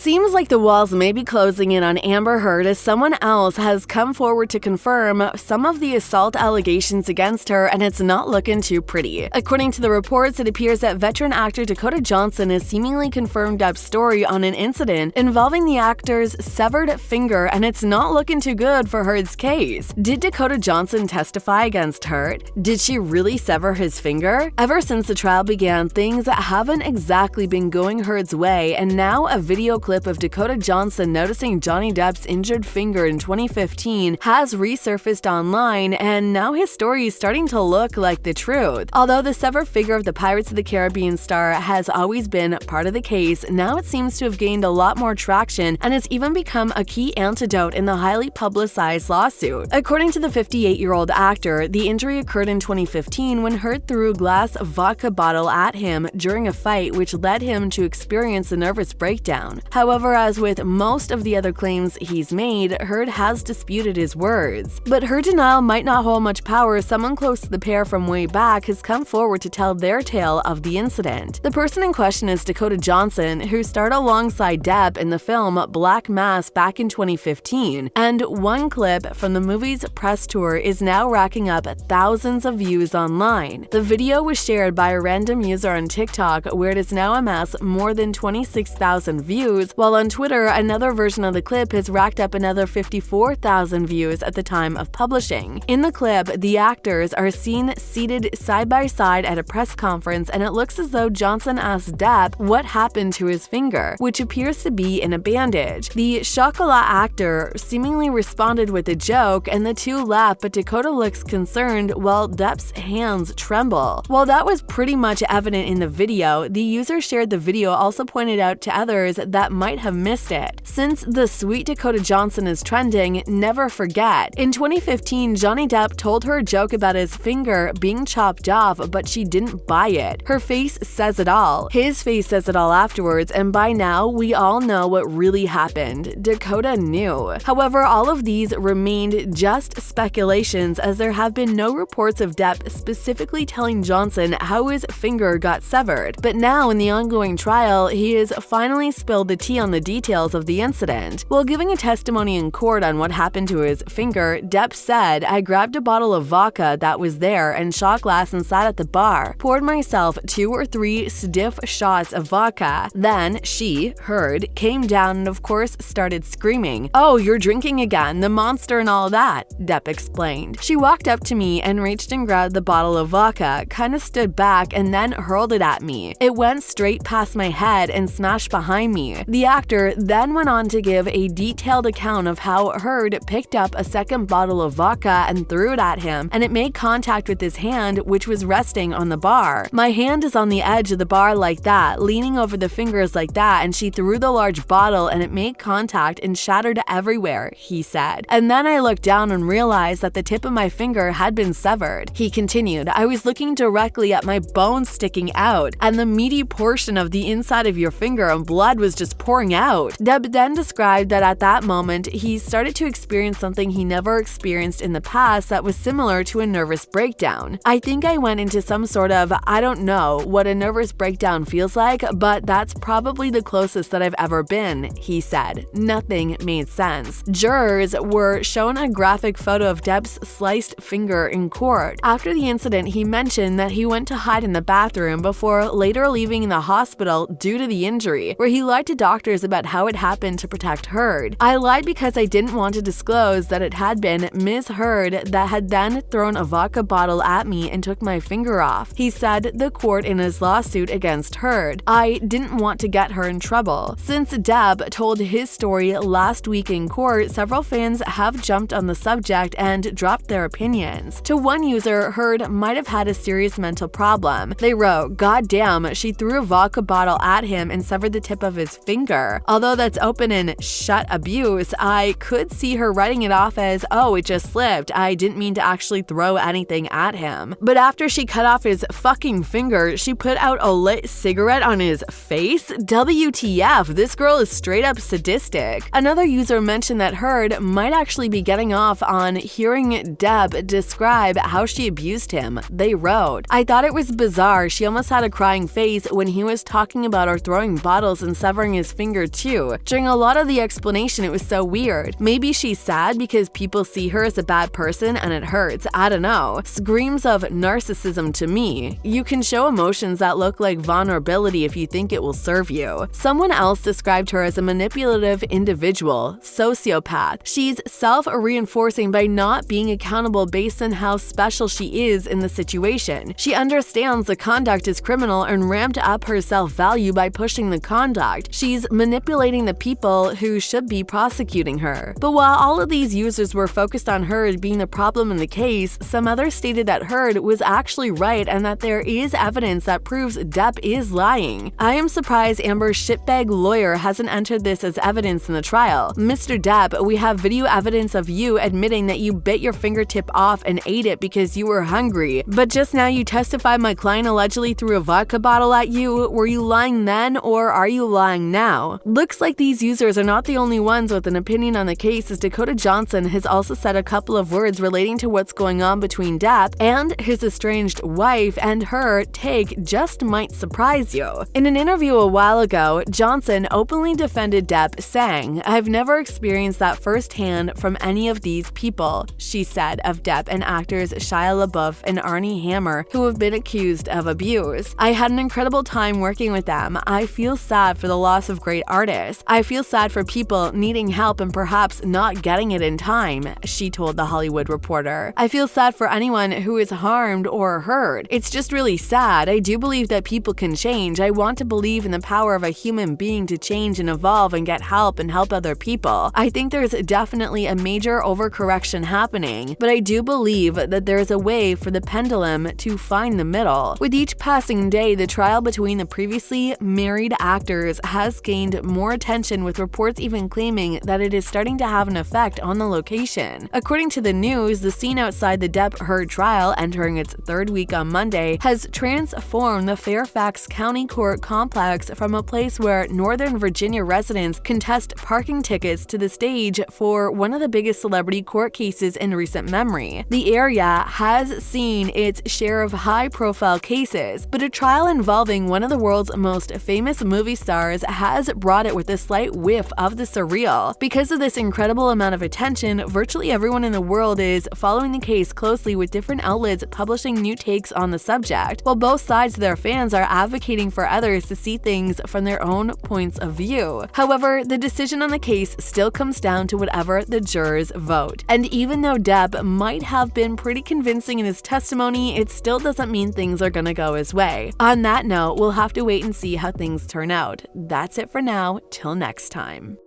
seems like the walls may be closing in on Amber Heard as someone else has come forward to confirm some of the assault allegations against her, and it's not looking too pretty. According to the reports, it appears that veteran actor Dakota Johnson has seemingly confirmed Depp's story on an incident involving the actor's severed finger, and it's not looking too good for Heard's case. Did Dakota Johnson testify against Heard? Did she really sever his finger? Ever since the trial began, things haven't exactly been going Heard's way, and now a video clip of Dakota Johnson noticing Johnny Depp's injured finger in 2015 has resurfaced online, and now his story is starting to look like the truth. Although the severed finger of the Pirates of the Caribbean star has always been part of the case, now it seems to have gained a lot more traction and has even become a key antidote in the highly publicized lawsuit. According to the 58-year-old actor, the injury occurred in 2015 when Heard threw a glass vodka bottle at him during a fight, which led him to experience a nervous breakdown. However, as with most of the other claims he's made, Heard has disputed his words. But her denial might not hold much power. Someone close to the pair from way back has come forward to tell their tale of the incident. The person in question is Dakota Johnson, who starred alongside Depp in the film Black Mass back in 2015, and one clip from the movie's press tour is now racking up thousands of views online. The video was shared by a random user on TikTok, where it has now amassed more than 26,000 views, while on Twitter, another version of the clip has racked up another 54,000 views at the time of publishing. In the clip, the actors are seen seated side by side at a press conference, and it looks as though Johnson asked Depp what happened to his finger, which appears to be in a bandage. The chocolat actor seemingly responded with a joke, and the two laugh, but Dakota looks concerned while Depp's hands tremble. While that was pretty much evident in the video, the user shared the video also pointed out to others that might have missed it. Since the sweet Dakota Johnson is trending, never forget. In 2015, Johnny Depp told her a joke about his finger being chopped off, but she didn't buy it. Her face says it all. His face says it all afterwards, and by now, we all know what really happened. Dakota knew. However, all of these remained just speculations, as there have been no reports of Depp specifically telling Johnson how his finger got severed. But now, in the ongoing trial, he has finally spilled the tea on the details of the incident. While giving a testimony in court on what happened to his finger, Depp said, "I grabbed a bottle of vodka that was there and shot glass and sat at the bar, poured myself 2 or 3 stiff shots of vodka. Then she, Heard, came down and of course started screaming, 'Oh, you're drinking again, the monster and all that,'" Depp explained. "She walked up to me and reached and grabbed the bottle of vodka, kinda stood back and then hurled it at me. It went straight past my head and smashed behind me." The actor then went on to give a detailed account of how Heard picked up a second bottle of vodka and threw it at him, and it made contact with his hand, which was resting on the bar. "My hand is on the edge of the bar like that, leaning over the fingers like that, and she threw the large bottle and it made contact and shattered everywhere," he said. "And then I looked down and realized that the tip of my finger had been severed." He continued, "I was looking directly at my bone sticking out, and the meaty portion of the inside of your finger, and blood was just pouring out." Depp then described that at that moment, he started to experience something he never experienced in the past that was similar to a nervous breakdown. "I think I went into some sort of, I don't know what a nervous breakdown feels like, but that's probably the closest that I've ever been," he said. Nothing made sense. Jurors were shown a graphic photo of Depp's sliced finger in court. After the incident, he mentioned that he went to hide in the bathroom before later leaving the hospital due to the injury, where he lied to doctors about how it happened to protect Heard. "I lied because I didn't want to disclose that it had been Ms. Heard that had then thrown a vodka bottle at me and took my finger off," he said the court in his lawsuit against Heard. "I didn't want to get her in trouble." Since Depp told his story last week in court, several fans have jumped on the subject and dropped their opinions. To one user, Heard might have had a serious mental problem. They wrote, "God damn, she threw a vodka bottle at him and severed the tip of his finger. Although that's open and shut abuse, I could see her writing it off as, oh, it just slipped. I didn't mean to actually throw anything at him." But after she cut off his fucking finger, she put out a lit cigarette on his face? WTF, this girl is straight up sadistic. Another user mentioned that Heard might actually be getting off on hearing Depp describe how she abused him. They wrote, "I thought it was bizarre. She almost had a crying face when he was talking about her throwing bottles and severing his finger too. During a lot of the explanation, it was so weird. Maybe she's sad because people see her as a bad person and it hurts. I don't know. Screams of narcissism to me. You can show emotions that look like vulnerability if you think it will serve you. Someone else described her as a manipulative individual, sociopath. She's self-reinforcing by not being accountable based on how special she is in the situation. She understands the conduct is criminal and ramped up her self-value by pushing the conduct. She's manipulating the people who should be prosecuting her. But while all of these users were focused on Heard being the problem in the case, some others stated that Heard was actually right and that there is evidence that proves Depp is lying. I am surprised Amber's shitbag lawyer hasn't entered this as evidence in the trial. Mr. Depp, we have video evidence of you admitting that you bit your fingertip off and ate it because you were hungry. But just now you testified my client allegedly threw a vodka bottle at you. Were you lying then or are you lying now? Looks like these users are not the only ones with an opinion on the case, as Dakota Johnson has also said a couple of words relating to what's going on between Depp and his estranged wife, and her take just might surprise you. In an interview a while ago, Johnson openly defended Depp, saying, "I've never experienced that firsthand from any of these people," she said of Depp and actors Shia LaBeouf and Armie Hammer, who have been accused of abuse. "I had an incredible time working with them. I feel sad for the loss of great artists. I feel sad for people needing help and perhaps not getting it in time," she told The Hollywood Reporter. "I feel sad for anyone who is harmed or hurt. It's just really sad. I do believe that people can change. I want to believe in the power of a human being to change and evolve and get help and help other people. I think there's definitely a major overcorrection happening, but I do believe that there's a way for the pendulum to find the middle." With each passing day, the trial between the previously married actors has gained more attention, with reports even claiming that it is starting to have an effect on the location. According to the news, the scene outside the Depp-Heard trial, entering its third week on Monday, has transformed the Fairfax County Court complex from a place where Northern Virginia residents contest parking tickets to the stage for one of the biggest celebrity court cases in recent memory. The area has seen its share of high-profile cases, but a trial involving one of the world's most famous movie stars has brought it with a slight whiff of the surreal. Because of this incredible amount of attention, virtually everyone in the world is following the case closely, with different outlets publishing new takes on the subject, while both sides of their fans are advocating for others to see things from their own points of view. However, the decision on the case still comes down to whatever the jurors vote. And even though Depp might have been pretty convincing in his testimony, it still doesn't mean things are gonna go his way. On that note, we'll have to wait and see how things turn out. That's it for now. Till next time.